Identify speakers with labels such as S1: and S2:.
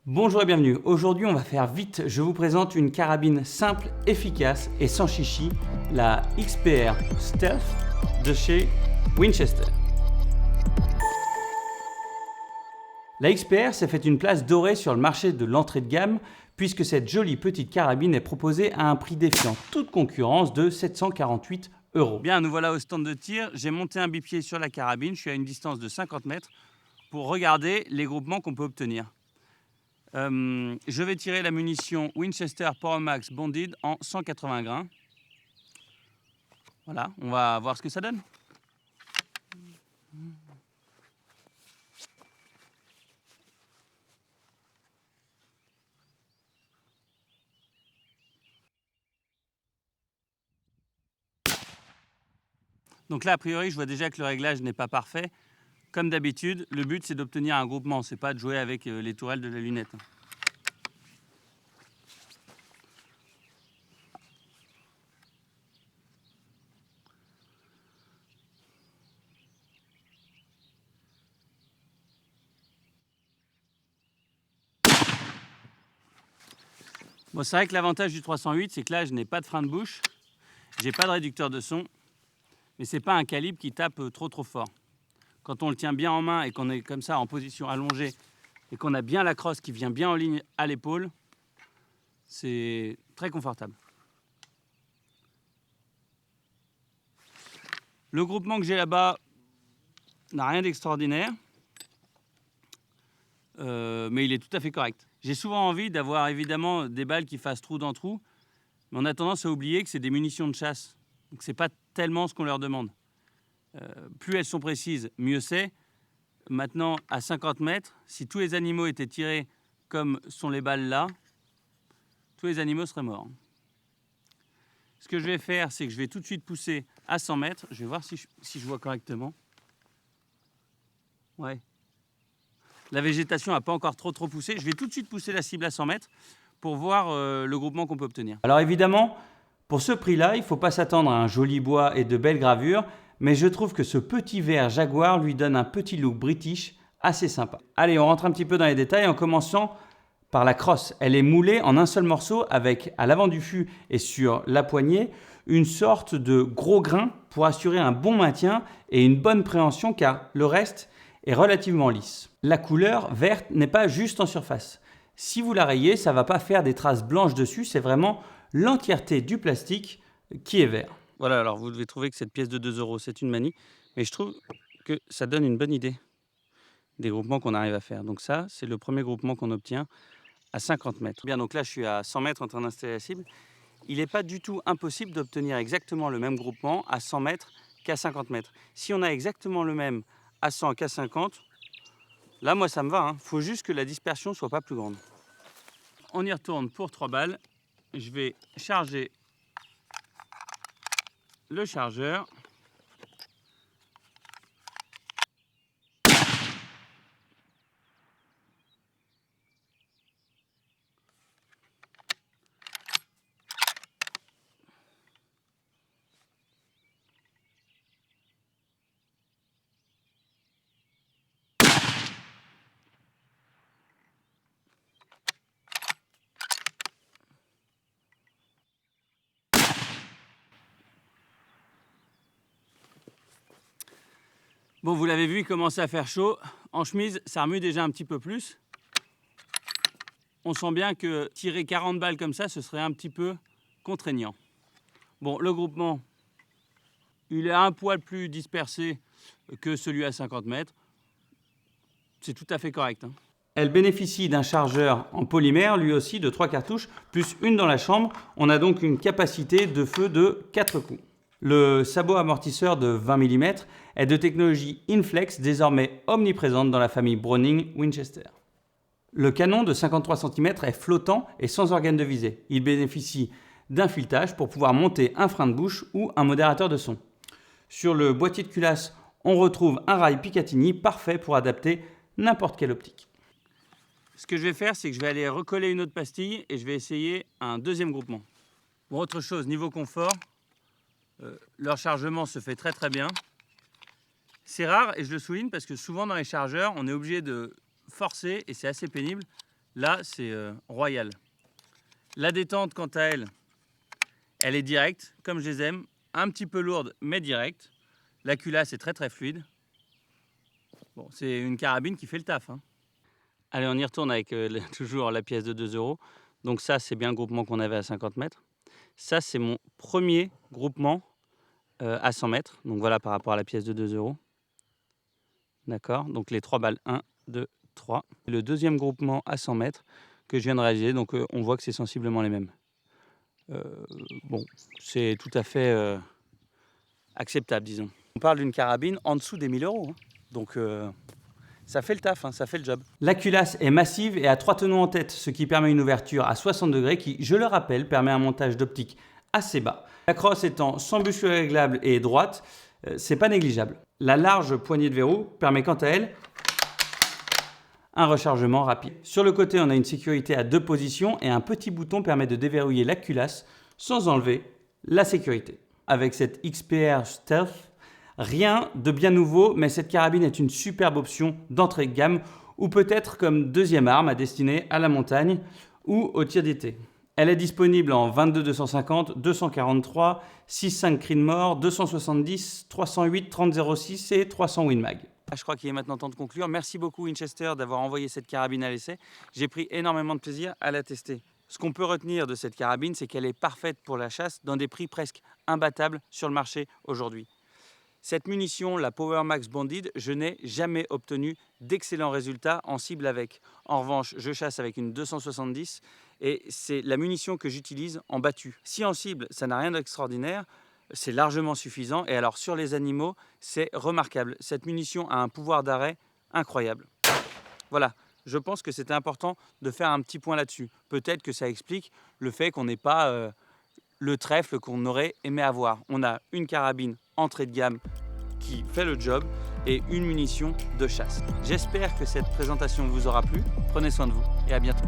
S1: Bonjour et bienvenue. Aujourd'hui, on va faire vite. Je vous présente une carabine simple, efficace et sans chichi, la XPR Stealth de chez Winchester. La XPR s'est fait une place dorée sur le marché de l'entrée de gamme puisque cette jolie petite carabine est proposée à un prix défiant toute concurrence de 748 €. Bien, nous voilà au stand de tir. J'ai monté un bipied sur la carabine. Je suis à une distance de 50 mètres pour regarder les groupements qu'on peut obtenir. Je vais tirer la munition Winchester PowerMax Bonded en 180 grains. Voilà, on va voir ce que ça donne. Donc là, a priori, je vois déjà que le réglage n'est pas parfait. Comme d'habitude, le but, c'est d'obtenir un groupement, c'est pas de jouer avec les tourelles de la lunette. Bon, c'est vrai que l'avantage du 308, c'est que là, je n'ai pas de frein de bouche, j'ai pas de réducteur de son, mais c'est pas un calibre qui tape trop fort. Quand on le tient bien en main et qu'on est comme ça en position allongée et qu'on a bien la crosse qui vient bien en ligne à l'épaule, c'est très confortable. Le groupement que j'ai là-bas n'a rien d'extraordinaire, mais il est tout à fait correct. J'ai souvent envie d'avoir évidemment des balles qui fassent trou dans trou, mais on a tendance à oublier que c'est des munitions de chasse. Donc c'est pas tellement ce qu'on leur demande. Plus elles sont précises, mieux c'est. Maintenant, à 50 mètres, si tous les animaux étaient tirés comme sont les balles là, tous les animaux seraient morts. Ce que je vais faire, c'est que je vais tout de suite pousser à 100 mètres. Je vais voir si je vois correctement. Ouais. La végétation n'a pas encore trop poussé. Je vais tout de suite pousser la cible à 100 mètres pour voir le groupement qu'on peut obtenir. Alors évidemment, pour ce prix-là, il ne faut pas s'attendre à un joli bois et de belles gravures, mais je trouve que ce petit verre Jaguar lui donne un petit look british assez sympa. Allez, on rentre un petit peu dans les détails en commençant par la crosse. Elle est moulée en un seul morceau avec, à l'avant du fût et sur la poignée, une sorte de gros grain pour assurer un bon maintien et une bonne préhension car le reste est relativement lisse. La couleur verte n'est pas juste en surface. Si vous la rayez, ça ne va pas faire des traces blanches dessus, c'est vraiment l'entièreté du plastique qui est vert. Voilà, alors vous devez trouver que cette pièce de 2 €, c'est une manie, mais je trouve que ça donne une bonne idée des groupements qu'on arrive à faire. Donc ça, c'est le premier groupement qu'on obtient à 50 mètres. Bien, donc là, je suis à 100 mètres en train d'installer la cible. Il n'est pas du tout impossible d'obtenir exactement le même groupement à 100 mètres qu'à 50 mètres. Si on a exactement le même à 100 qu'à 50, là, moi, ça me va. Il faut juste que la dispersion soit pas plus grande. On y retourne pour 3 balles. Je vais charger le chargeur. Bon, vous l'avez vu, il commence à faire chaud. En chemise, ça remue déjà un petit peu plus. On sent bien que tirer 40 balles comme ça, ce serait un petit peu contraignant. Bon, le groupement, il est un poil plus dispersé que celui à 50 mètres. C'est tout à fait correct. Elle bénéficie d'un chargeur en polymère, lui aussi de 3 cartouches, plus une dans la chambre. On a donc une capacité de feu de 4 coups. Le sabot amortisseur de 20 mm est de technologie Inflex, désormais omniprésente dans la famille Browning Winchester. Le canon de 53 cm est flottant et sans organe de visée. Il bénéficie d'un filetage pour pouvoir monter un frein de bouche ou un modérateur de son. Sur le boîtier de culasse, on retrouve un rail Picatinny parfait pour adapter n'importe quelle optique. Ce que je vais faire, c'est que je vais aller recoller une autre pastille et je vais essayer un deuxième groupement. Bon, autre chose, niveau confort, leur chargement se fait très bien. C'est rare et je le souligne parce que souvent dans les chargeurs, on est obligé de forcer et c'est assez pénible Là, c'est royal. La détente, quant à elle, elle est directe, comme je les aime. Un petit peu lourde, mais directe. La culasse est très très fluide. Bon, c'est une carabine qui fait le taf, hein. Allez, on y retourne avec toujours la pièce de 2 €. Donc ça, c'est bien le groupement qu'on avait à 50 mètres. Ça, c'est mon premier groupement à 100 mètres. Donc voilà, par rapport à la pièce de 2 €. D'accord? Donc les 3 balles, 1, 2, 3. Le deuxième groupement à 100 mètres que je viens de réaliser, donc on voit que c'est sensiblement les mêmes. Bon, c'est tout à fait acceptable, disons. On parle d'une carabine en dessous des 1 000 €, hein. Donc ça fait le taf, hein, ça fait le job. La culasse est massive et a 3 tenons en tête, ce qui permet une ouverture à 60 degrés qui, je le rappelle, permet un montage d'optique assez bas. La crosse étant sans bûche réglable et droite, c'est pas négligeable. La large poignée de verrou permet quant à elle un rechargement rapide. Sur le côté, on a une sécurité à 2 positions et un petit bouton permet de déverrouiller la culasse sans enlever la sécurité. Avec cette XPR Stealth, rien de bien nouveau, mais cette carabine est une superbe option d'entrée de gamme ou peut-être comme deuxième arme à destiner à la montagne ou au tir d'été. Elle est disponible en 22-250, 243, 6.5 Creedmoor, 270, 308, 30-06 et 300 Winmag. Je crois qu'il est maintenant temps de conclure. Merci beaucoup Winchester d'avoir envoyé cette carabine à l'essai. J'ai pris énormément de plaisir à la tester. Ce qu'on peut retenir de cette carabine, c'est qu'elle est parfaite pour la chasse dans des prix presque imbattables sur le marché aujourd'hui. Cette munition, la Power Max Bonded, je n'ai jamais obtenu d'excellents résultats en cible avec. En revanche, je chasse avec une 270 et c'est la munition que j'utilise en battu. Si en cible, ça n'a rien d'extraordinaire, c'est largement suffisant. Et alors sur les animaux, c'est remarquable. Cette munition a un pouvoir d'arrêt incroyable. Voilà, je pense que c'était important de faire un petit point là-dessus. Peut-être que ça explique le fait qu'on n'ait pas le trèfle qu'on aurait aimé avoir. On a une carabine entrée de gamme qui fait le job et une munition de chasse. J'espère que cette présentation vous aura plu. Prenez soin de vous et à bientôt.